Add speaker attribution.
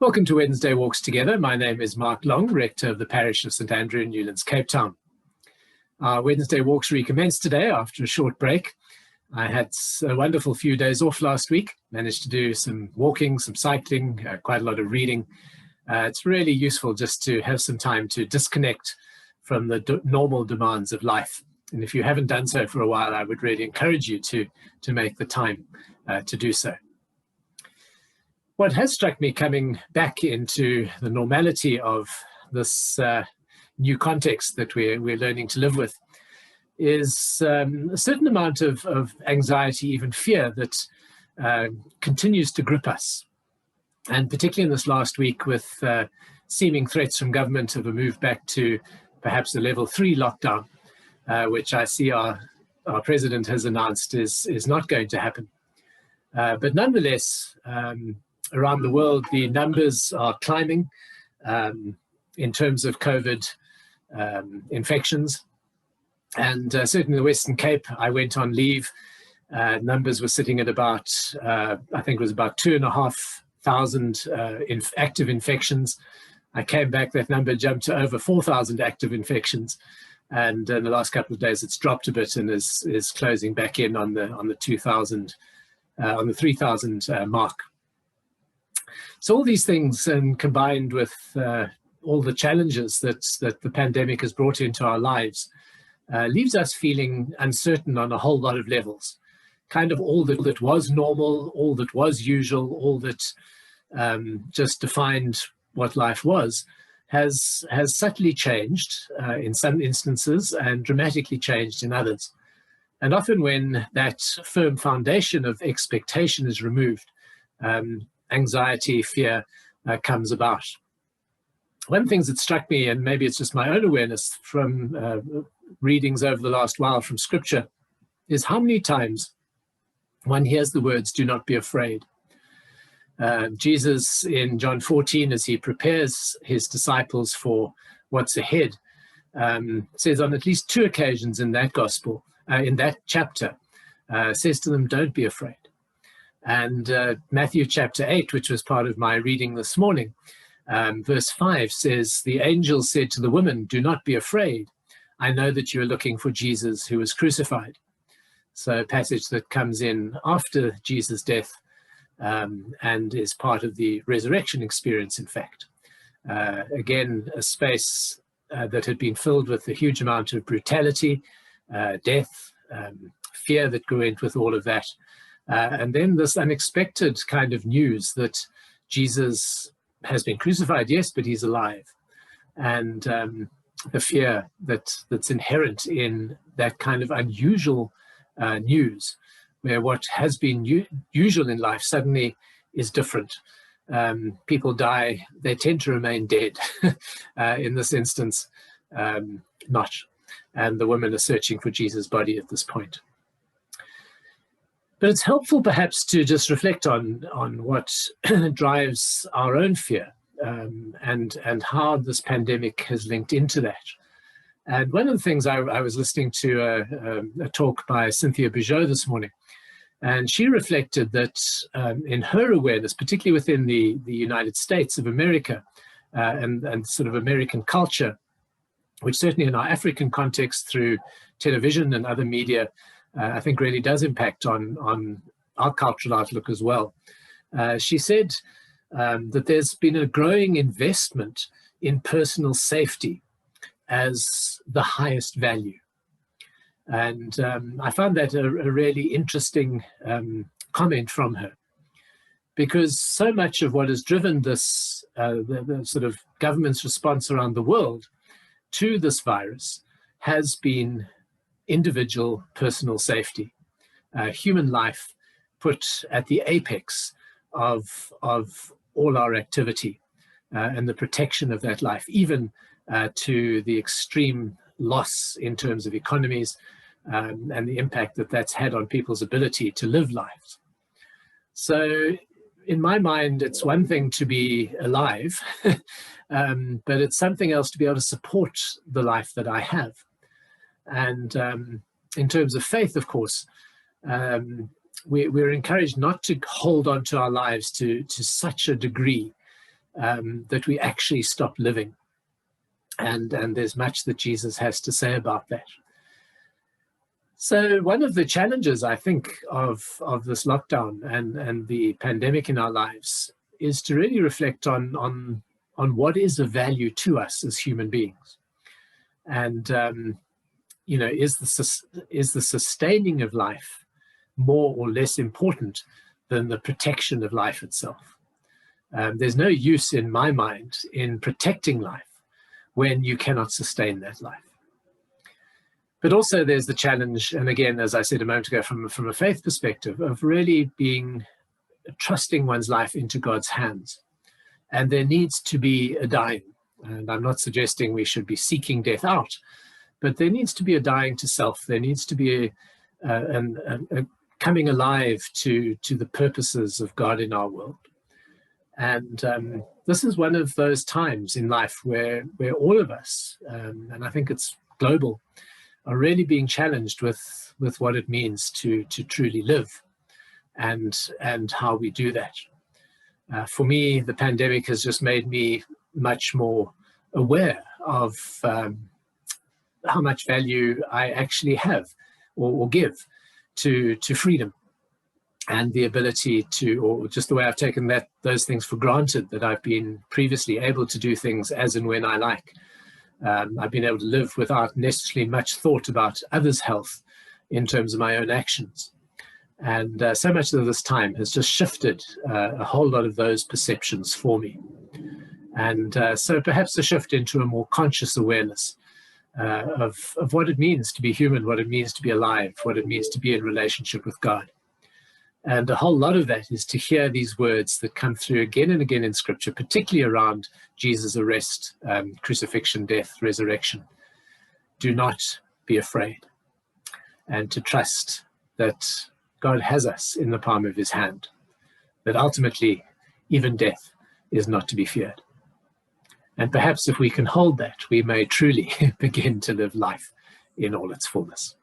Speaker 1: Welcome to Wednesday Walks Together. My name is Mark Long, Rector of the Parish of St Andrew in Newlands, Cape Town. Our Wednesday Walks recommence today after a short break. I had a wonderful few days off last week, managed to do some walking, some cycling, quite a lot of reading. It's really useful just to have some time to disconnect from the normal demands of life. And if you haven't done so for a while, I would really encourage you to make the time to do so. What has struck me coming back into the normality of this new context that we're learning to live with is a certain amount of anxiety, even fear, that continues to grip us. And particularly in this last week with seeming threats from government of a move back to perhaps a level 3 lockdown, which I see our president has announced is not going to happen. But nonetheless, around the world, the numbers are climbing in terms of COVID infections. And certainly in the Western Cape, I went on leave. Numbers were sitting at about, I think it was about 2,500 active infections. I came back, that number jumped to over 4,000 active infections. And in the last couple of days, it's dropped a bit and is closing back in on the 2,000, on the 3,000 mark. So all these things, and combined with all the challenges that the pandemic has brought into our lives, leaves us feeling uncertain on a whole lot of levels. Kind of all that was normal, all that was usual, all that just defined what life was, has subtly changed in some instances and dramatically changed in others. And often when that firm foundation of expectation is removed, anxiety, fear comes about. One of the things that struck me, and maybe it's just my own awareness from readings over the last while from Scripture, is how many times one hears the words, "Do not be afraid." Jesus in John 14, as he prepares his disciples for what's ahead, says on at least 2 occasions in that gospel, in that chapter, says to them, "Don't be afraid." And Matthew chapter 8, which was part of my reading this morning, verse 5 says, "The angel said to the woman, 'Do not be afraid. I know that you are looking for Jesus who was crucified.'" So a passage that comes in after Jesus' death and is part of the resurrection experience, in fact. Again, a space that had been filled with a huge amount of brutality, death, fear that grew in with all of that. And then this unexpected kind of news that Jesus has been crucified, yes, but he's alive. And the fear that's inherent in that kind of unusual news, where what has been usual in life suddenly is different. People die, they tend to remain dead. In this instance, not. And the women are searching for Jesus' body at this point. But it's helpful perhaps to just reflect on what drives our own fear and how this pandemic has linked into that. And one of the things I was listening to a talk by Cynthia Bijou this morning, and she reflected that in her awareness, particularly within the United States of America and sort of American culture, which certainly in our African context through television and other media, I think really does impact on our cultural outlook as well. She said that there's been a growing investment in personal safety as the highest value. And I found that a really interesting comment from her, because so much of what has driven this, the sort of government's response around the world to this virus has been individual personal safety, human life put at the apex of all our activity, and the protection of that life, even to the extreme loss in terms of economies and the impact that that's had on people's ability to live lives. So in my mind, it's one thing to be alive, but it's something else to be able to support the life that I have. And in terms of faith, of course, we're encouraged not to hold on to our lives to such a degree that we actually stop living. And there's much that Jesus has to say about that. So one of the challenges, I think, of this lockdown and the pandemic in our lives is to really reflect on what is of value to us as human beings. And, is the sustaining of life more or less important than the protection of life itself? There's no use in my mind in protecting life when you cannot sustain that life. But also there's the challenge, and again, as I said a moment ago, from a faith perspective, of really trusting one's life into God's hands. And there needs to be a dying. And I'm not suggesting we should be seeking death out, but there needs to be a dying to self. There needs to be a coming alive to the purposes of God in our world. And this is one of those times in life where all of us, and I think it's global, are really being challenged with what it means to truly live and how we do that. For me, the pandemic has just made me much more aware of how much value I actually have or give to freedom and the ability to, or just the way I've taken those things for granted, that I've been previously able to do things as and when I like. I've been able to live without necessarily much thought about others' health in terms of my own actions. And so much of this time has just shifted a whole lot of those perceptions for me. And so perhaps a shift into a more conscious awareness of what it means to be human, what it means to be alive, what it means to be in relationship with God. And a whole lot of that is to hear these words that come through again and again in Scripture, particularly around Jesus' arrest, crucifixion, death, resurrection. Do not be afraid, and to trust that God has us in the palm of his hand, that ultimately even death is not to be feared. And perhaps if we can hold that, we may truly begin to live life in all its fullness.